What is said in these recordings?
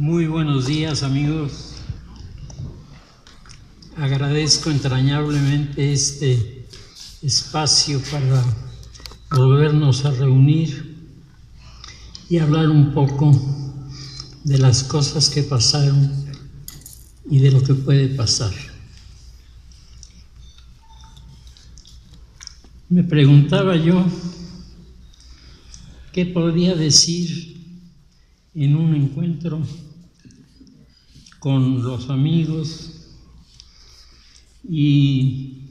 Muy buenos días, amigos. Agradezco entrañablemente este espacio para volvernos a reunir y hablar un poco de las cosas que pasaron y de lo que puede pasar. Me preguntaba yo qué podía decir en un encuentro con los amigos y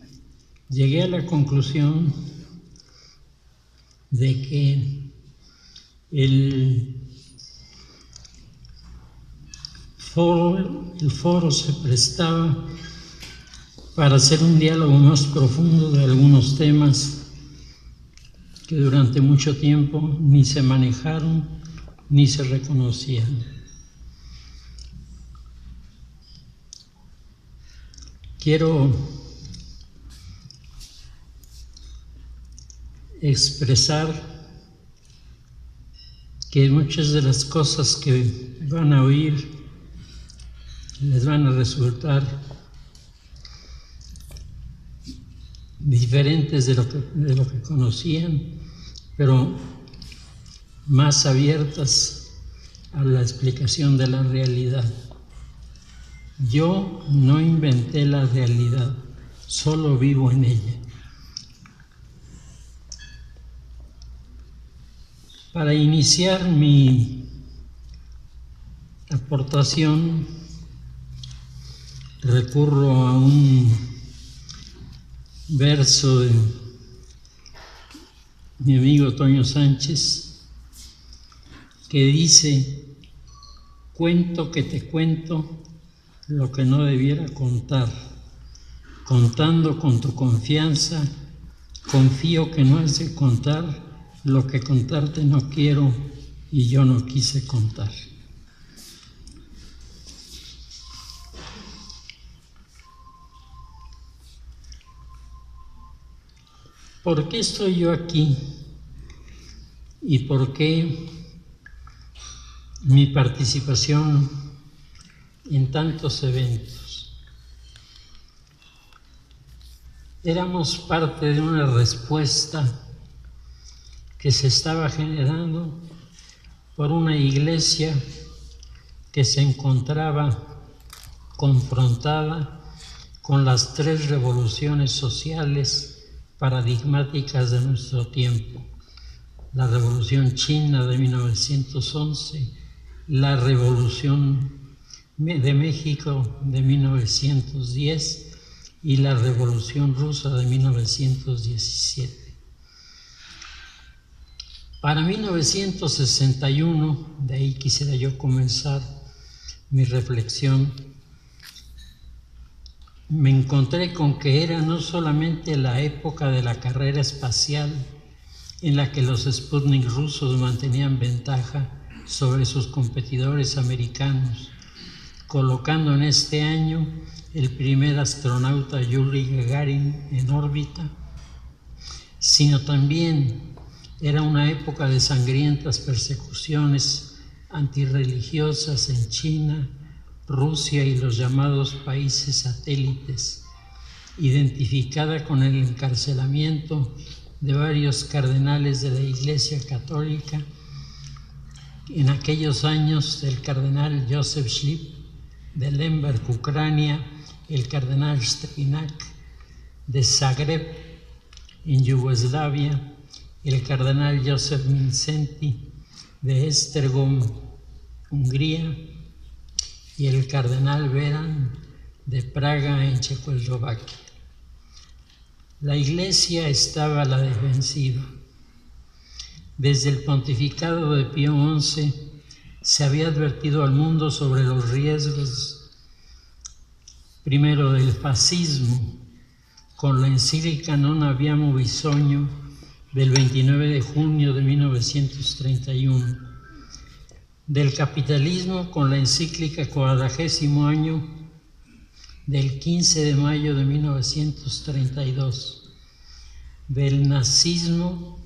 llegué a la conclusión de que el foro se prestaba para hacer un diálogo más profundo de algunos temas que durante mucho tiempo ni se manejaron ni se reconocían. Quiero expresar que muchas de las cosas que van a oír les van a resultar diferentes de lo que conocían, pero más abiertas a la explicación de la realidad. Yo no inventé la realidad, solo vivo en ella. Para iniciar mi aportación, recurro a un verso de mi amigo Toño Sánchez que dice: cuento que te cuento lo que no debiera contar, contando con tu confianza, confío que no has de contar lo que contarte no quiero y yo no quise contar. ¿Por qué estoy yo aquí? ¿Y por qué mi participación en tantos eventos? Éramos parte de una respuesta que se estaba generando por una iglesia que se encontraba confrontada con las tres revoluciones sociales paradigmáticas de nuestro tiempo: la Revolución China de 1911, la Revolución de México de 1910 y la Revolución Rusa de 1917. Para 1961, de ahí quisiera yo comenzar mi reflexión, me encontré con que era no solamente la época de la carrera espacial en la que los Sputnik rusos mantenían ventaja sobre sus competidores americanos, colocando en este año el primer astronauta Yuri Gagarin en órbita, sino también era una época de sangrientas persecuciones antirreligiosas en China, Rusia y los llamados países satélites, identificada con el encarcelamiento de varios cardenales de la Iglesia Católica. En aquellos años, el cardenal Joseph Schlip de Lemberg, Ucrania, el cardenal Strinak de Zagreb, en Yugoslavia, el cardenal Joseph Mindszenty de Esztergom, Hungría, y el cardenal Beran de Praga, en Checoslovaquia. La Iglesia estaba a la defensiva. Desde el pontificado de Pío XI se había advertido al mundo sobre los riesgos, primero del fascismo, con la encíclica Non Abbiamo Bisogno del 29 de junio de 1931, del capitalismo con la encíclica Quadragésimo Año del 15 de mayo de 1932, del nazismo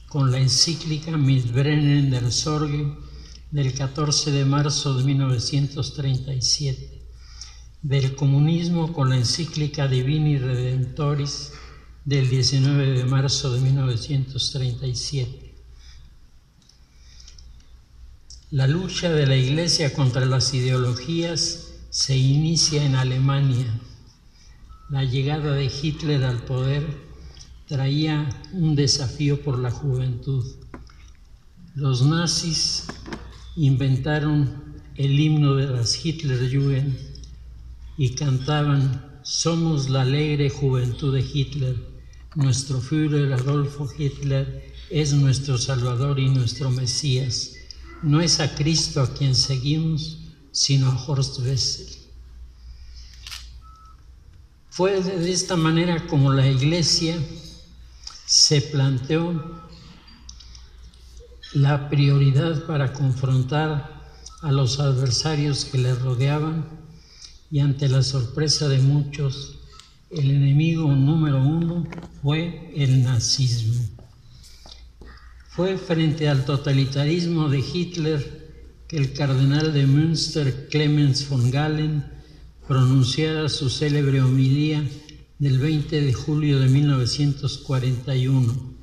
con la encíclica Mit Brennen der Sorge del 14 de marzo de 1937, del comunismo con la encíclica Divini Redemptoris del 19 de marzo de 1937. La lucha de la Iglesia contra las ideologías se inicia en Alemania. La llegada de Hitler al poder traía un desafío por la juventud. Los nazis inventaron el himno de las Hitlerjugend y cantaban: somos la alegre juventud de Hitler, nuestro Führer Adolfo Hitler es nuestro Salvador y nuestro Mesías. No es a Cristo a quien seguimos, sino a Horst Wessel. Fue de esta manera como la Iglesia se planteó la prioridad para confrontar a los adversarios que le rodeaban, y ante la sorpresa de muchos, el enemigo número uno fue el nazismo. Fue frente al totalitarismo de Hitler que el cardenal de Münster, Clemens von Galen, pronunciara su célebre homilía del 20 de julio de 1941.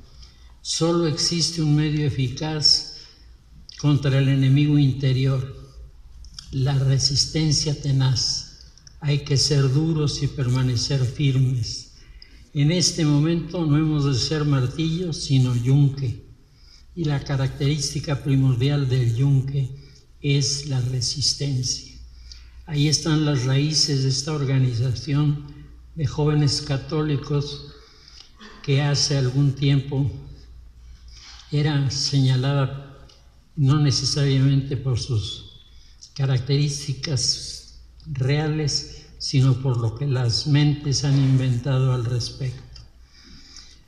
Solo existe un medio eficaz contra el enemigo interior: la resistencia tenaz. Hay que ser duros y permanecer firmes. En este momento no hemos de ser martillos, sino yunque. Y la característica primordial del yunque es la resistencia. Ahí están las raíces de esta organización de jóvenes católicos que hace algún tiempo era señalada no necesariamente por sus características reales, sino por lo que las mentes han inventado al respecto.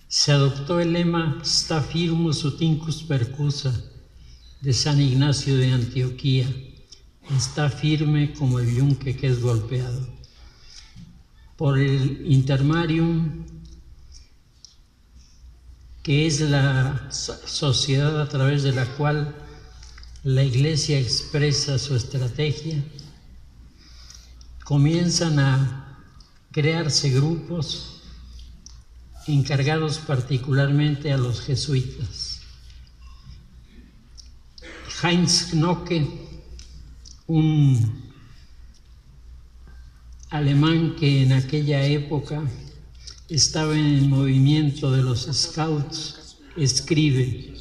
Se adoptó el lema Sta firmus ut incus percussa de San Ignacio de Antioquía: está firme como el yunque que es golpeado. Por el Intermarium, que es la sociedad a través de la cual la Iglesia expresa su estrategia, comienzan a crearse grupos encargados particularmente a los jesuitas. Heinz Knocke, un alemán que en aquella época estaba en el movimiento de los Scouts, escribe: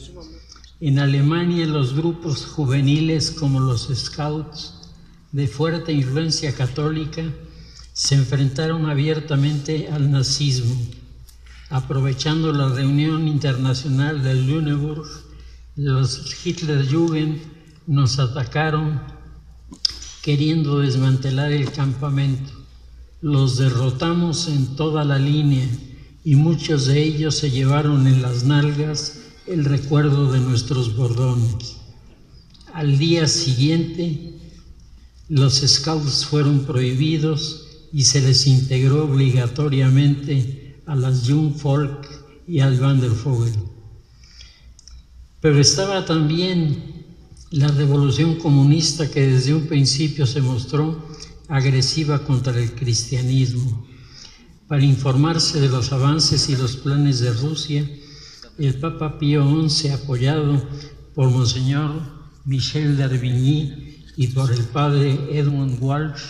en Alemania los grupos juveniles como los Scouts, de fuerte influencia católica, se enfrentaron abiertamente al nazismo. Aprovechando la reunión internacional de Lüneburg, los Hitlerjugend nos atacaron queriendo desmantelar el campamento. Los derrotamos en toda la línea y muchos de ellos se llevaron en las nalgas el recuerdo de nuestros bordones. Al día siguiente, los scouts fueron prohibidos y se les integró obligatoriamente a las Jungvolk y al Wandervogel. Pero estaba también la revolución comunista, que desde un principio se mostró agresiva contra el cristianismo. Para informarse de los avances y los planes de Rusia, el Papa Pío XI, apoyado por Monseñor Michel d'Herbigny y por el padre Edmund Walsh,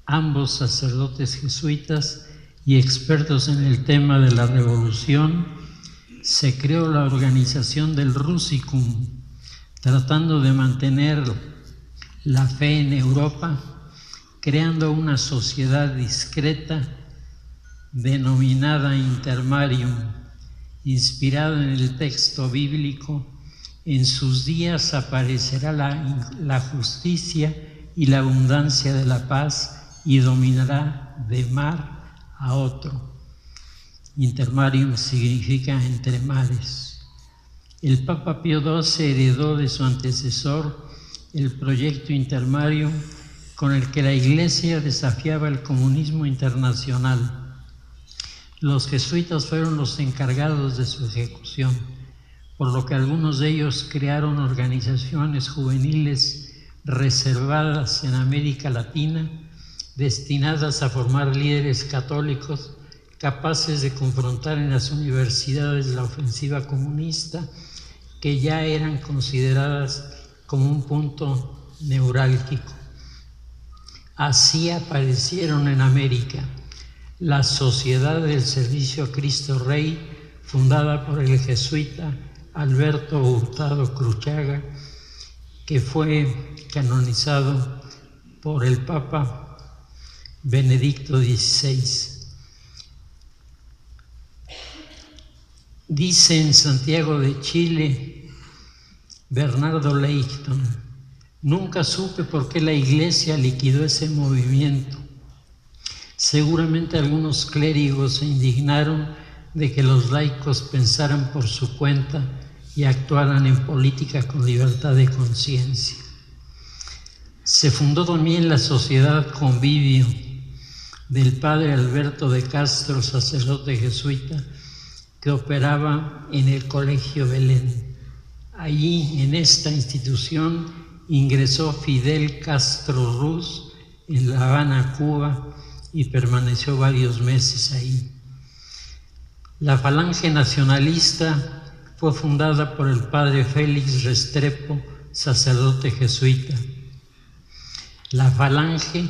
ambos sacerdotes jesuitas y expertos en el tema de la revolución, se creó la organización del Russicum, tratando de mantener la fe en Europa, creando una sociedad discreta denominada Intermarium, inspirada en el texto bíblico: en sus días aparecerá la justicia y la abundancia de la paz, y dominará de mar a otro. Intermarium significa entre mares. El Papa Pío XII heredó de su antecesor el proyecto Intermarium, con el que la Iglesia desafiaba el comunismo internacional. Los jesuitas fueron los encargados de su ejecución. por lo que algunos de ellos crearon organizaciones juveniles reservadas en América Latina, destinadas a formar líderes católicos capaces de confrontar en las universidades la ofensiva comunista, que ya eran consideradas como un punto neurálgico. Así aparecieron en América la Sociedad del Servicio a Cristo Rey, fundada por el jesuita Alberto Hurtado Cruchaga, que fue canonizado por el Papa Benedicto XVI. Dice en Santiago de Chile Bernardo Leighton: nunca supe por qué la Iglesia liquidó ese movimiento. Seguramente algunos clérigos se indignaron de que los laicos pensaran por su cuenta y actuaran en política con libertad de conciencia. Se fundó también la Sociedad Convivio del padre Alberto de Castro, sacerdote jesuita, que operaba en el Colegio Belén. Allí, en esta institución, ingresó Fidel Castro Ruz en La Habana, Cuba, y permaneció varios meses ahí. La Falange Nacionalista fue fundada por el padre Félix Restrepo, sacerdote jesuita. La Falange,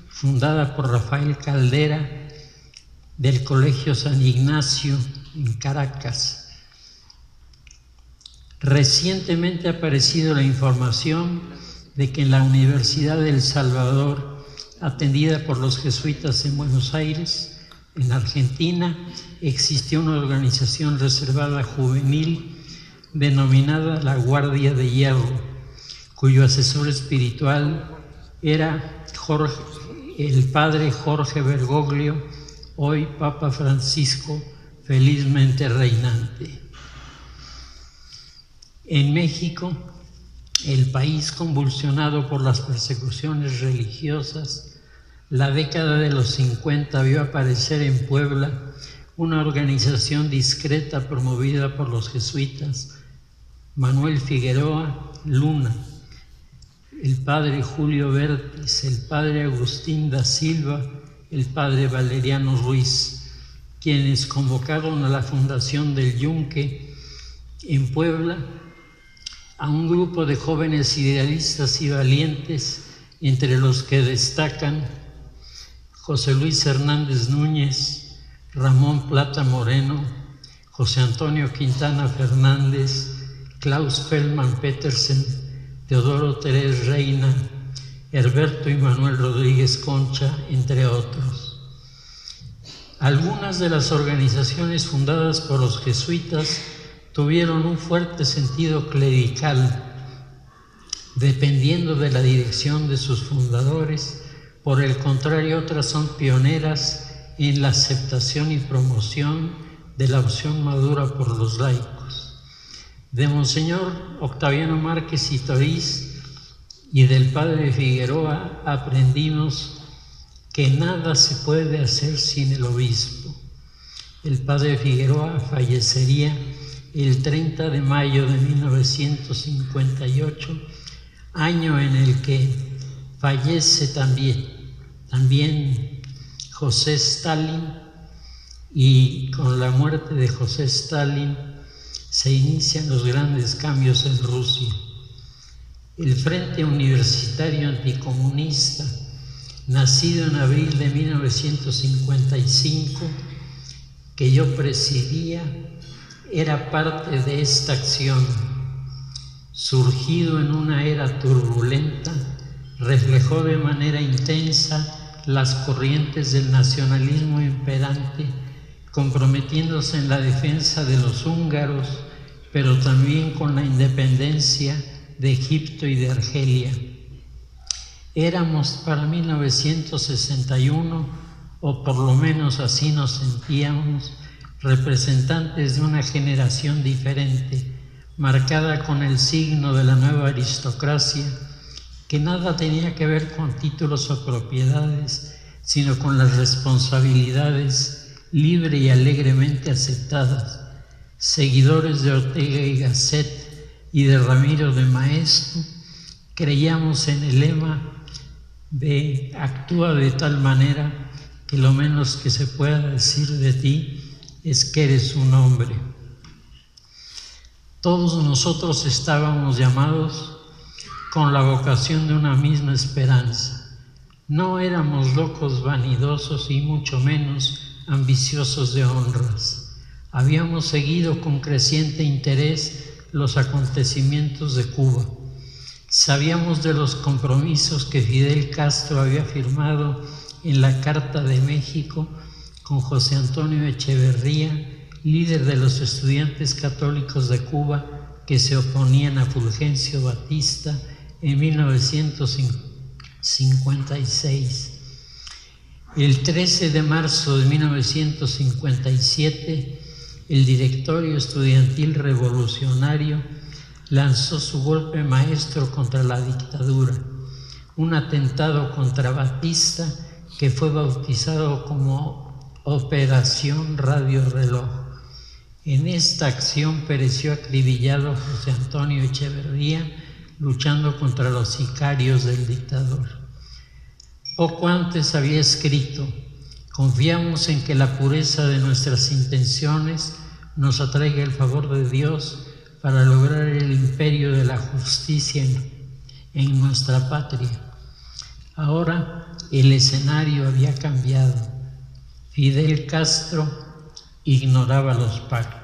fundada por Rafael Caldera, del Colegio San Ignacio en Caracas. Recientemente ha aparecido la información de que en la Universidad de El Salvador, atendida por los jesuitas en Buenos Aires, en Argentina, existió una organización reservada juvenil denominada la Guardia de Hierro, cuyo asesor espiritual era el padre Jorge Bergoglio, hoy Papa Francisco, felizmente reinante. En México, el país convulsionado por las persecuciones religiosas, la década de los 50 vio aparecer en Puebla una organización discreta promovida por los jesuitas Manuel Figueroa Luna, el padre Julio Vértiz, el padre Agustín da Silva, el padre Valeriano Ruiz, quienes convocaron a la fundación del Yunque en Puebla a un grupo de jóvenes idealistas y valientes, entre los que destacan José Luis Hernández Núñez, Ramón Plata Moreno, José Antonio Quintana Fernández, Klaus Feldman Petersen, Teodoro Terés Reina, Herberto y Manuel Rodríguez Concha, entre otros. Algunas de las organizaciones fundadas por los jesuitas tuvieron un fuerte sentido clerical, dependiendo de la dirección de sus fundadores. Por el contrario, otras son pioneras en la aceptación y promoción de la opción madura por los laicos. De Monseñor Octaviano Márquez y Toriz y del padre Figueroa aprendimos que nada se puede hacer sin el obispo. El padre Figueroa fallecería el 30 de mayo de 1958, año en el que fallece también José Stalin, y con la muerte de José Stalin se inician los grandes cambios en Rusia. El Frente Universitario Anticomunista, nacido en abril de 1955, que yo presidía, era parte de esta acción. Surgido en una era turbulenta, reflejó de manera intensa las corrientes del nacionalismo imperante, comprometiéndose en la defensa de los húngaros, pero también con la independencia de Egipto y de Argelia. Éramos para 1961, o por lo menos así nos sentíamos, representantes de una generación diferente, marcada con el signo de la nueva aristocracia, que nada tenía que ver con títulos o propiedades, sino con las responsabilidades libre y alegremente aceptadas, seguidores de Ortega y Gasset y de Ramiro de Maeztu, creíamos en el lema de actúa de tal manera que lo menos que se pueda decir de ti es que eres un hombre. Todos nosotros estábamos llamados con la vocación de una misma esperanza. No éramos locos vanidosos y mucho menos ambiciosos de honras. Habíamos seguido con creciente interés los acontecimientos de Cuba. Sabíamos de los compromisos que Fidel Castro había firmado en la Carta de México con José Antonio Echeverría, líder de los estudiantes católicos de Cuba que se oponían a Fulgencio Batista en 1956. El 13 de marzo de 1957, el Directorio Estudiantil Revolucionario lanzó su golpe maestro contra la dictadura, un atentado contra Batista que fue bautizado como Operación Radio Reloj. En esta acción pereció acribillado José Antonio Echeverría, luchando contra los sicarios del dictador. Poco antes había escrito: confiamos en que la pureza de nuestras intenciones nos atraiga el favor de Dios para lograr el imperio de la justicia en nuestra patria. Ahora el escenario había cambiado. Fidel Castro ignoraba los pactos.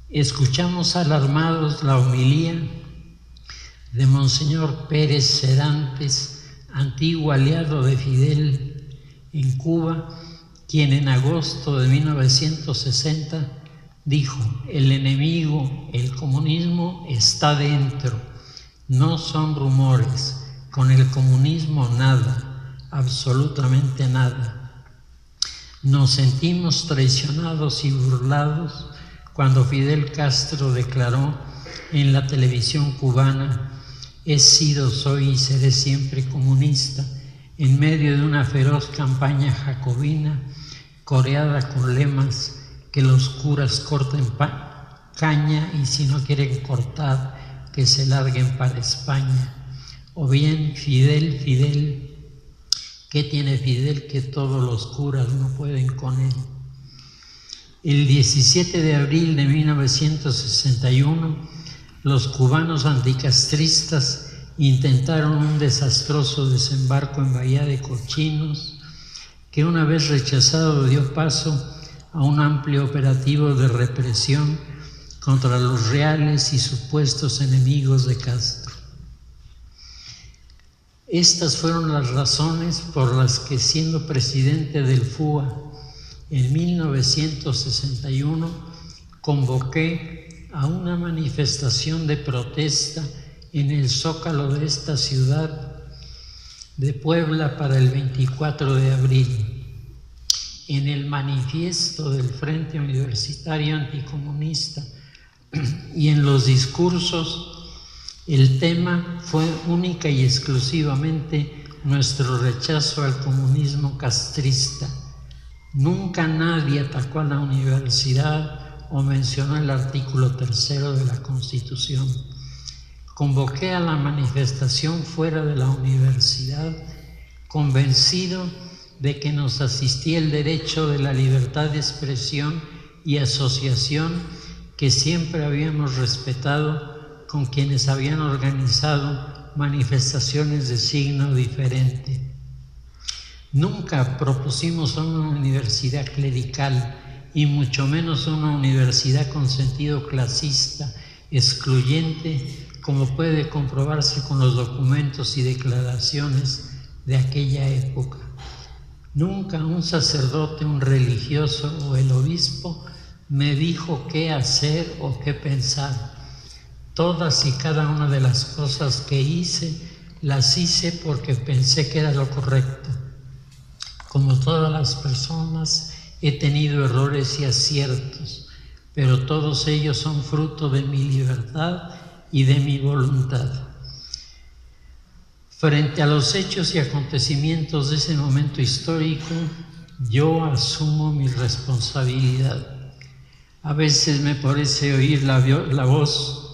Escuchamos alarmados la homilía de Monseñor Pérez Serantes, antiguo aliado de Fidel en Cuba, quien en agosto de 1960 dijo: el enemigo, el comunismo, está dentro, no son rumores, con el comunismo nada, absolutamente nada. Nos sentimos traicionados y burlados cuando Fidel Castro declaró en la televisión cubana: he sido, soy y seré siempre comunista, en medio de una feroz campaña jacobina coreada con lemas que los curas corten caña y si no quieren cortar, que se larguen para España. O bien, Fidel, Fidel, ¿qué tiene Fidel que todos los curas no pueden con él? El 17 de abril de 1961, los cubanos anticastristas intentaron un desastroso desembarco en Bahía de Cochinos, que una vez rechazado dio paso a un amplio operativo de represión contra los reales y supuestos enemigos de Castro. Estas fueron las razones por las que, siendo presidente del FUA en 1961, convoqué a una manifestación de protesta en el Zócalo de esta ciudad de Puebla para el 24 de abril. En el manifiesto del Frente Universitario Anticomunista y en los discursos, el tema fue única y exclusivamente nuestro rechazo al comunismo castrista. Nunca nadie atacó a la universidad o mencionó el artículo 3 de la Constitución. Convoqué a la manifestación fuera de la universidad, convencido de que nos asistía el derecho de la libertad de expresión y asociación que siempre habíamos respetado con quienes habían organizado manifestaciones de signo diferente. Nunca propusimos una universidad clerical y mucho menos una universidad con sentido clasista, excluyente, como puede comprobarse con los documentos y declaraciones de aquella época. Nunca un sacerdote, un religioso o el obispo me dijo qué hacer o qué pensar. Todas y cada una de las cosas que hice, las hice porque pensé que era lo correcto. Como todas las personas, he tenido errores y aciertos, pero todos ellos son fruto de mi libertad y de mi voluntad. Frente a los hechos y acontecimientos de ese momento histórico, yo asumo mi responsabilidad. A veces me parece oír la voz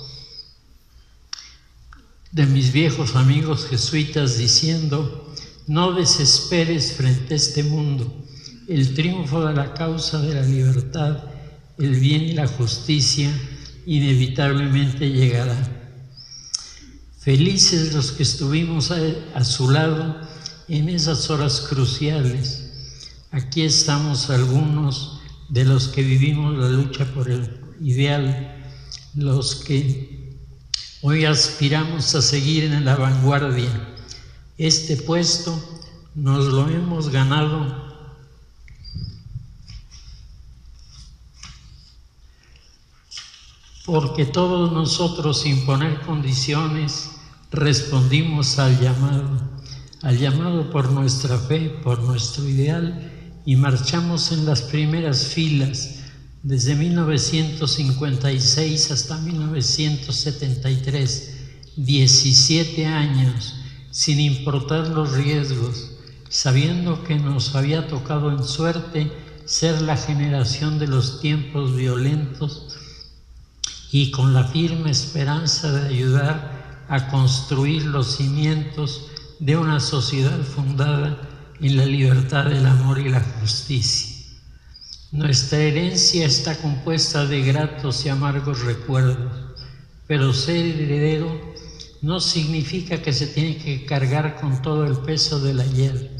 de mis viejos amigos jesuitas diciendo: no desesperes frente a este mundo. El triunfo de la causa de la libertad, el bien y la justicia inevitablemente llegará. Felices los que estuvimos a su lado en esas horas cruciales. Aquí estamos algunos de los que vivimos la lucha por el ideal, los que hoy aspiramos a seguir en la vanguardia. Este puesto nos lo hemos ganado porque todos nosotros, sin poner condiciones, respondimos al llamado por nuestra fe, por nuestro ideal, y marchamos en las primeras filas desde 1956 hasta 1973, 17 años, sin importar los riesgos, sabiendo que nos había tocado en suerte ser la generación de los tiempos violentos y con la firme esperanza de ayudar a construir los cimientos de una sociedad fundada en la libertad, el amor y la justicia. Nuestra herencia está compuesta de gratos y amargos recuerdos, pero ser heredero no significa que se tiene que cargar con todo el peso del ayer.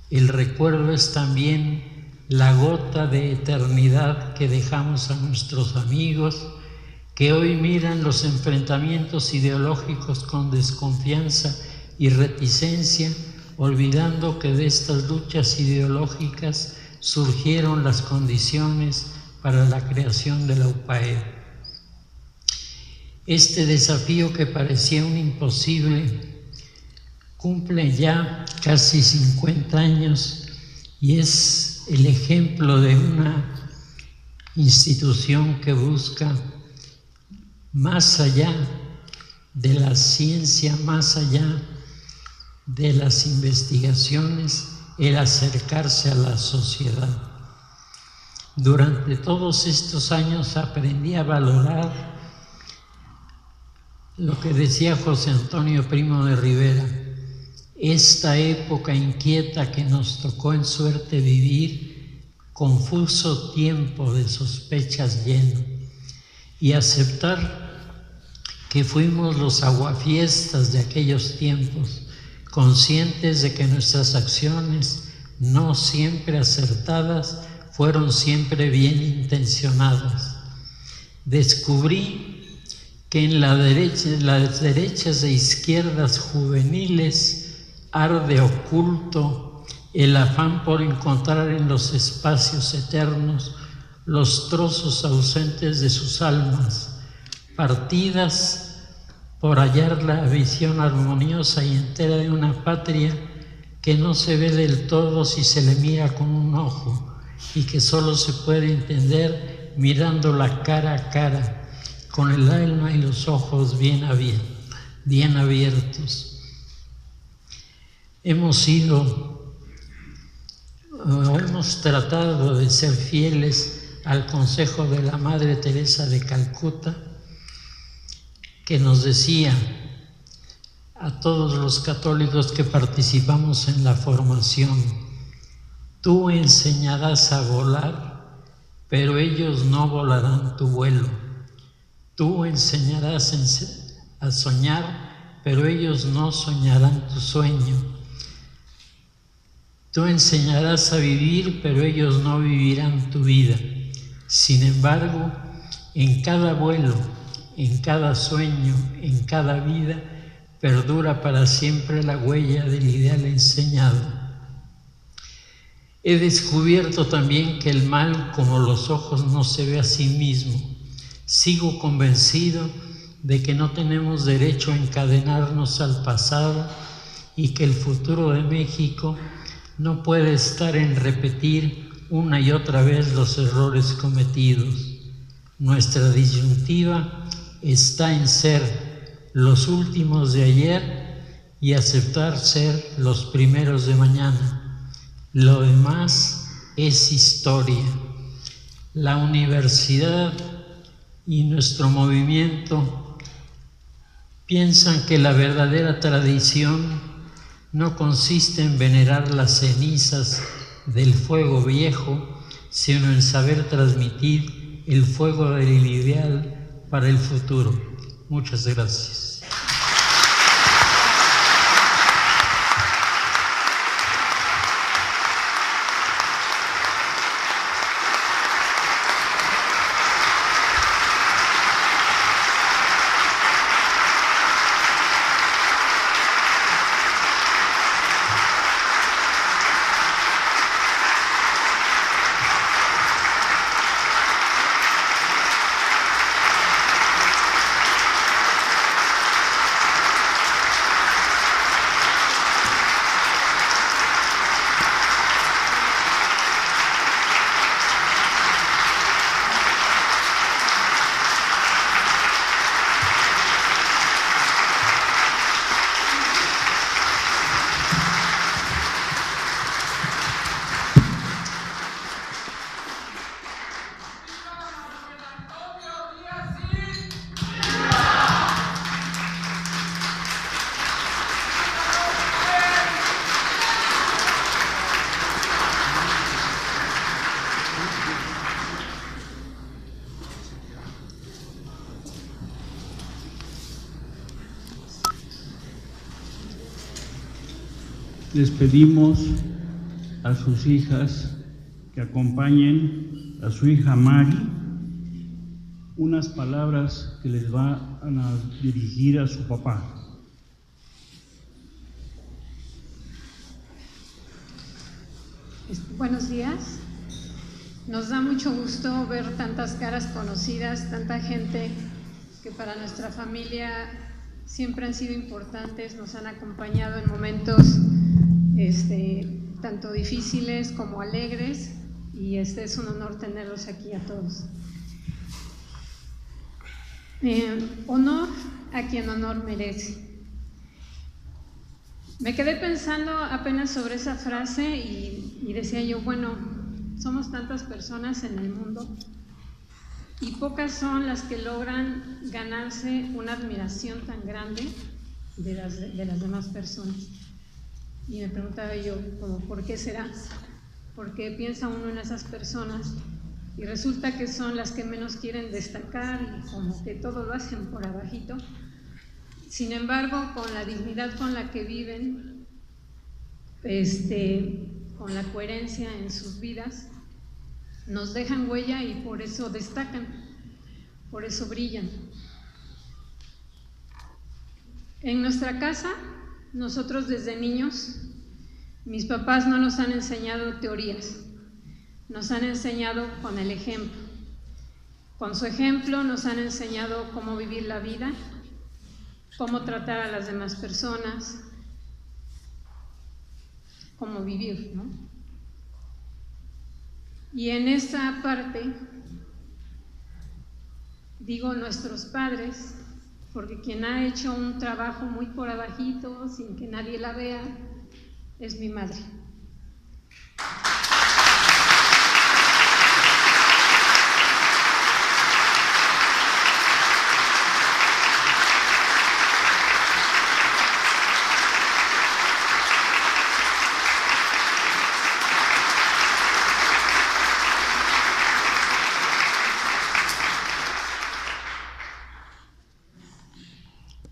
El recuerdo es también la gota de eternidad que dejamos a nuestros amigos, que hoy miran los enfrentamientos ideológicos con desconfianza y reticencia, olvidando que de estas luchas ideológicas surgieron las condiciones para la creación de la UPAED. Este desafío que parecía un imposible cumple ya casi 50 años y es el ejemplo de una institución que busca, más allá de la ciencia, más allá de las investigaciones, el acercarse a la sociedad. Durante todos estos años aprendí a valorar lo que decía José Antonio Primo de Rivera: esta época inquieta que nos tocó en suerte vivir, confuso tiempo de sospechas lleno, y aceptar que fuimos los aguafiestas de aquellos tiempos, conscientes de que nuestras acciones, no siempre acertadas, fueron siempre bien intencionadas. Descubrí que en las derechas e izquierdas juveniles arde oculto el afán por encontrar en los espacios eternos los trozos ausentes de sus almas, partidas por hallar la visión armoniosa y entera de una patria que no se ve del todo si se le mira con un ojo y que solo se puede entender mirándola cara a cara, con el alma y los ojos bien abiertos. Hemos tratado de ser fieles al consejo de la Madre Teresa de Calcuta, que nos decía a todos los católicos que participamos en la formación: tú enseñarás a volar, pero ellos no volarán tu vuelo. Tú enseñarás a soñar, pero ellos no soñarán tu sueño. Tú enseñarás a vivir, pero ellos no vivirán tu vida. Sin embargo, en cada vuelo, en cada sueño, en cada vida, perdura para siempre la huella del ideal enseñado. He descubierto también que el mal, como los ojos, no se ve a sí mismo. Sigo convencido de que no tenemos derecho a encadenarnos al pasado y que el futuro de México no puede estar en repetir una y otra vez los errores cometidos. Nuestra disyuntiva está en ser los últimos de ayer y aceptar ser los primeros de mañana. Lo demás es historia. La universidad y nuestro movimiento piensan que la verdadera tradición no consiste en venerar las cenizas del fuego viejo, sino en saber transmitir el fuego del ideal para el futuro. Muchas gracias. Les pedimos a sus hijas que acompañen a su hija Mari unas palabras que les van a dirigir a su papá. Buenos días. Nos da mucho gusto ver tantas caras conocidas, tanta gente que para nuestra familia siempre han sido importantes, nos han acompañado en momentos tanto difíciles como alegres, y es un honor tenerlos aquí a todos. Honor a quien honor merece. Me quedé pensando apenas sobre esa frase y decía yo, bueno, somos tantas personas en el mundo y pocas son las que logran ganarse una admiración tan grande de las demás personas. Y me preguntaba yo, ¿por qué será? ¿Por qué piensa uno en esas personas? Y resulta que son las que menos quieren destacar y como que todo lo hacen por abajito. Sin embargo, con la dignidad con la que viven, con la coherencia en sus vidas, nos dejan huella y por eso destacan, por eso brillan. En nuestra casa, nosotros desde niños, mis papás no nos han enseñado teorías, nos han enseñado con el ejemplo. Con su ejemplo nos han enseñado cómo vivir la vida, cómo tratar a las demás personas, cómo vivir, ¿no? Y en esa parte, digo nuestros padres, porque quien ha hecho un trabajo muy por abajito, sin que nadie la vea, es mi madre.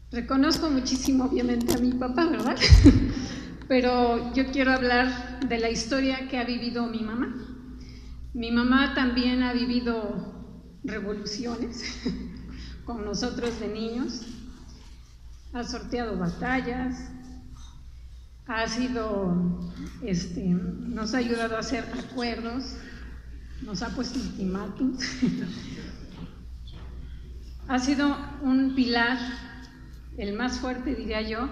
Reconozco muchísimo, obviamente, a mi papá, ¿verdad? Pero yo quiero hablar de la historia que ha vivido mi mamá. Mi mamá también ha vivido revoluciones con nosotros de niños, ha sorteado batallas, nos ha ayudado a hacer acuerdos, nos ha puesto ultimátums. Ha sido un pilar, el más fuerte, diría yo,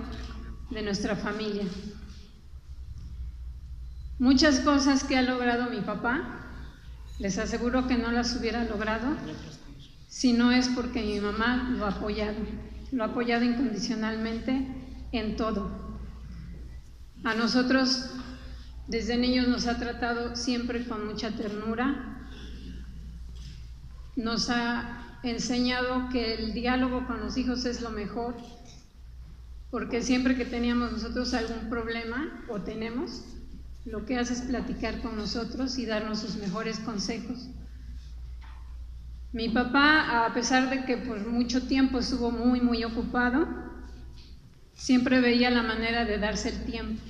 de nuestra familia. Muchas cosas que ha logrado mi papá, les aseguro que no las hubiera logrado si no es porque mi mamá lo ha apoyado, lo ha apoyado incondicionalmente en todo. A nosotros, desde niños, nos ha tratado siempre con mucha ternura, nos ha enseñado que el diálogo con los hijos es lo mejor, porque siempre que teníamos nosotros algún problema, o tenemos, lo que hace es platicar con nosotros y darnos sus mejores consejos. Mi papá, a pesar de que por mucho tiempo estuvo muy ocupado, siempre veía la manera de darse el tiempo.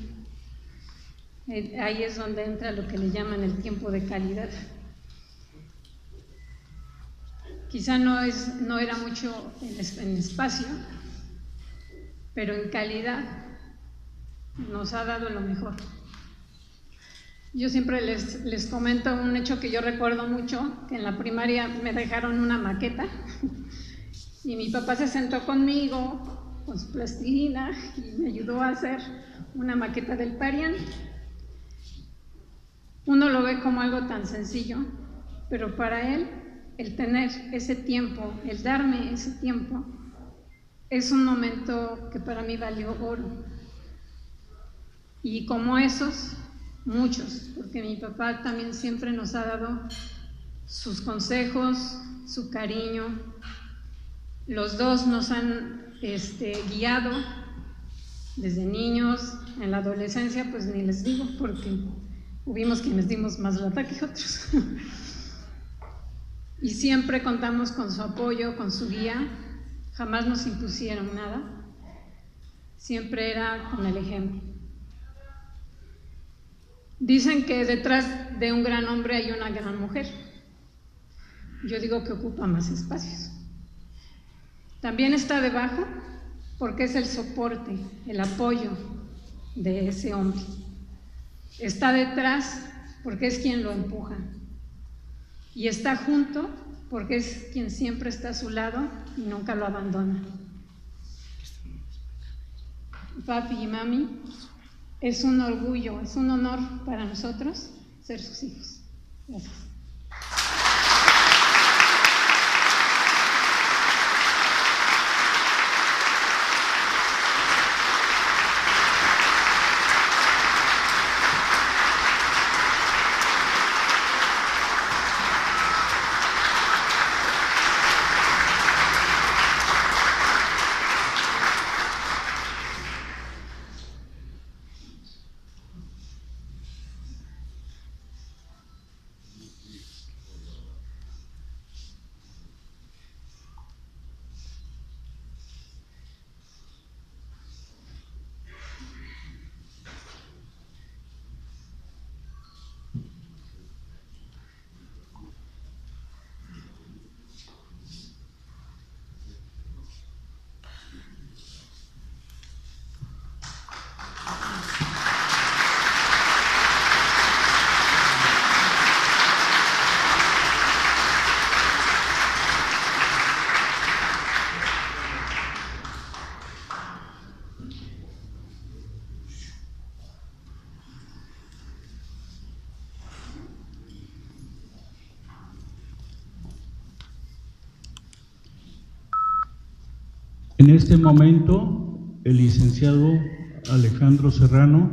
Ahí es donde entra lo que le llaman el tiempo de calidad. Quizá no era mucho en espacio, pero en calidad nos ha dado lo mejor. Yo siempre les comento un hecho que yo recuerdo mucho, que en la primaria me dejaron una maqueta y mi papá se sentó conmigo con su plastilina y me ayudó a hacer una maqueta del Parián. Uno lo ve como algo tan sencillo, pero para él, el tener ese tiempo, el darme ese tiempo, es un momento que para mí valió oro. Y como esos, muchos, porque mi papá también siempre nos ha dado sus consejos, su cariño. Los dos nos han guiado desde niños. En la adolescencia, pues ni les digo, porque hubimos quienes dimos más lata que otros. Y siempre contamos con su apoyo, con su guía. Jamás nos impusieron nada. Siempre era con el ejemplo. Dicen que detrás de un gran hombre hay una gran mujer. Yo digo que ocupa más espacios. También está debajo porque es el soporte, el apoyo de ese hombre. Está detrás porque es quien lo empuja. Y está junto porque es quien siempre está a su lado y nunca lo abandona. Papi y mami, es un orgullo, es un honor para nosotros ser sus hijos. Gracias. En este momento, el licenciado Alejandro Serrano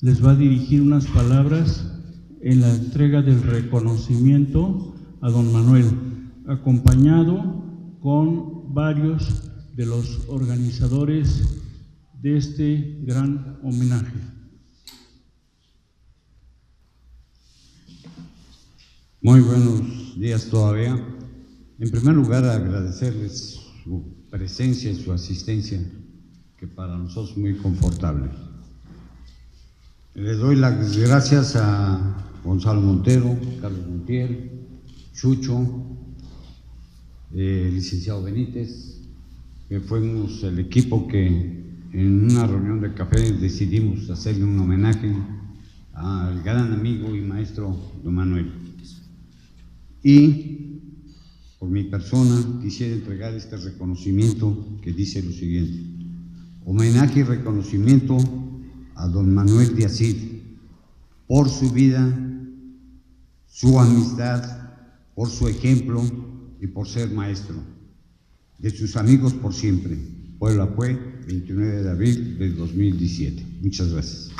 les va a dirigir unas palabras en la entrega del reconocimiento a don Manuel, acompañado con varios de los organizadores de este gran homenaje. Muy buenos días todavía. En primer lugar, agradecerles su presencia y su asistencia, que para nosotros es muy confortable. Les doy las gracias a Gonzalo Montero, Carlos Montiel, Chucho, licenciado Benítez, que fuimos el equipo que en una reunión de café decidimos hacerle un homenaje al gran amigo y maestro don Manuel. Y por mi persona quisiera entregar este reconocimiento que dice lo siguiente: homenaje y reconocimiento a don Manuel de Acid por su vida, su amistad, por su ejemplo y por ser maestro. de sus amigos por siempre. Puebla fue 29 de abril del 2017. Muchas gracias.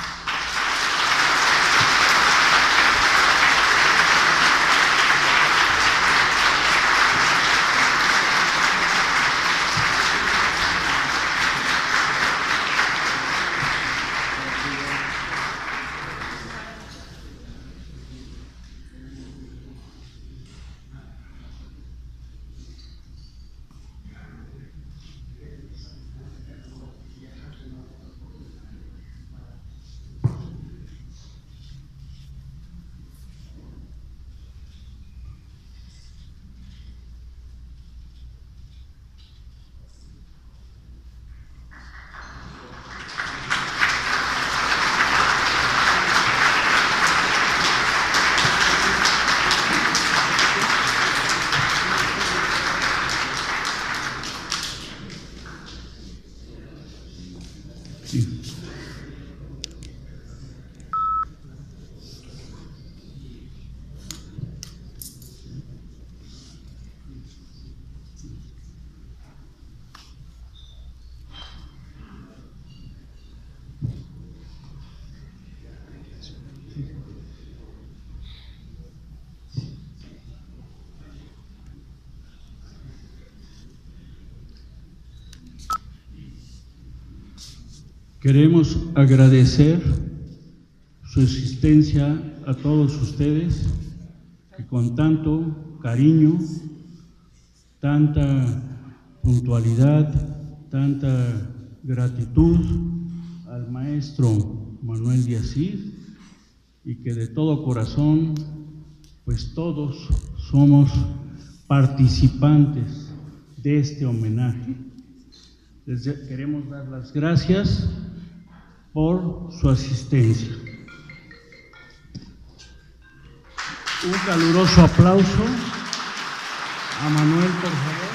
Queremos agradecer su existencia a todos ustedes que con tanto cariño, tanta puntualidad, tanta gratitud al maestro Manuel Díaz Cid, y que de todo corazón, pues todos somos participantes de este homenaje. Les queremos dar las gracias por su asistencia. Un caluroso aplauso a Manuel, por favor.